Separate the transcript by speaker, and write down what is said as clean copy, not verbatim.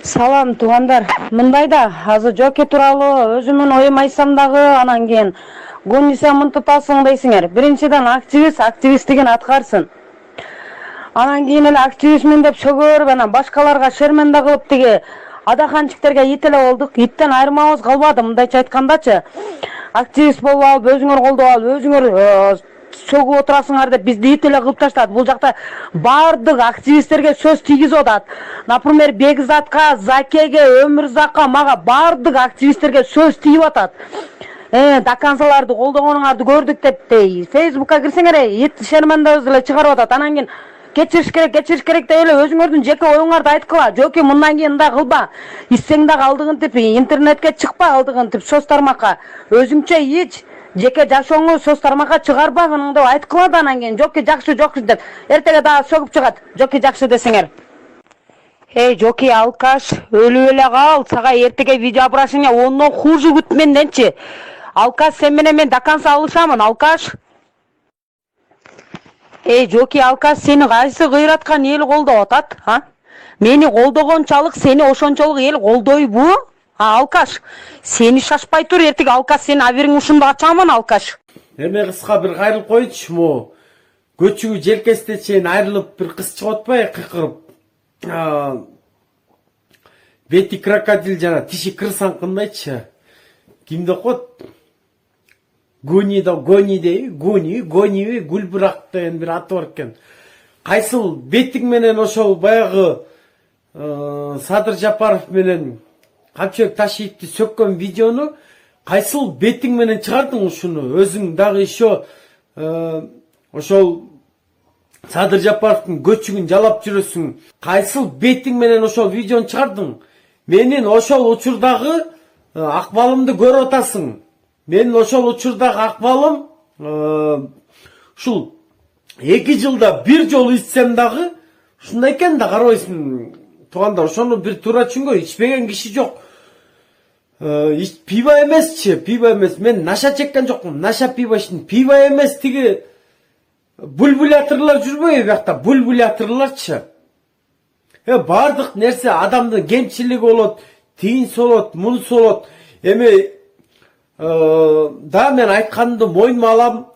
Speaker 1: Салам туугандар. Мындай да азыр Жоке тууралуу өзүмдүн оюм айтсам дагы анан кийин Гуниса мынтытасың дейсиңер. Биринчиден активист деген аткарсын. Анан кийин эле активистмин деп сөгөрүп анан башкаларга шерменде кылып тиги адаханчиктерге ит эле болдук. Иттен айырмабыз калбады мындайча айткандачы. Активист болуп алып, өзүңөр колдоп алып, өзүңөр сөгүп отурасыңар деп бизди ит эле кылып таштады. Бул жакта баардык активисттерге сөз тийгизип атат. Например, Бекзатка, Закеге, Өмүрзакка, мага баардык активисттерге сөз тийип атат. Дакансаларды колдогонуңарды көрдүк деп Фейсбукка кирсеңер, ит шермендебиз эле чыгарып атат. Анан кийин кечириш керек деп эле өзүңөрдүн жеке оюңарды айткыла. Жоки мындан кийин мындай кылба. Ичсең дагы алдыгынтип интернетке чыкпа, алдыгынтип соц тармакка. Өзүңчө ич, жеке жашооңду соц тармакка чыгарбагының деп айткыла да анан кийин Жоки жакшы деп эртеге дагы сөгүп чыгат. Жоки жакшы десеңер. Жоки алкаш, өлүп эле кал. Сага эртеге видео обращение ондон хуже күт менденчи. Алкаш, сен менен мен даканса алышамын, алкаш. Жоки алкаш, сени кайсы кыйраткан эл колдоп атат, а? Мени колдогончалык сени ошончолук эл колдойбу? Алкаш, сени шашпай тур, эртеге алкаш сени абириң ушунду ачамын, алкаш.
Speaker 2: Эме кыска бир кайрылып койчу, могу көчүгү желкесине чейин айрылып бир кыз чыгып атпайбы кыйкырып. Бети крокодил жана тиши кырсаңкындайчы. Кимди окот? Гони Гүлбүрак деген бир аты бар экен. Кайсыл бетиң менен ошол баягы Садыр Жапаров менен Камчыбек Ташиевди сөккөн видеону кайсыл бетиң менен чыгардың ушуну? Өзүң дагы еще ошол Садыр Жапаровдун көчүгүн жалап жүрөсүң. Кайсыл бетиң менен ошол видеону чыгардың? Менин ошол учурдагы акыбалымды көрүп атасың. Менин ошол учурдагы акыбалым ушул 2 жылда бир жолу ичсем дагы ушундай экен да, карабайсың туугандар. Ошону бир туура түшүнгөн, ичпеген киши жок. Пиво эмесчи, пиво эмес. Мен наша чеккен жокмун. Наша пиво ичтим. Пиво эмес, тиги бульбулятырлар жүрбөйбү биякта? Бульбулятырларчы. Бардык нерсе адамдын кемчилиги болот, тийинси болот, мунусу болот. Эми да мен айтканымды мойнума алам.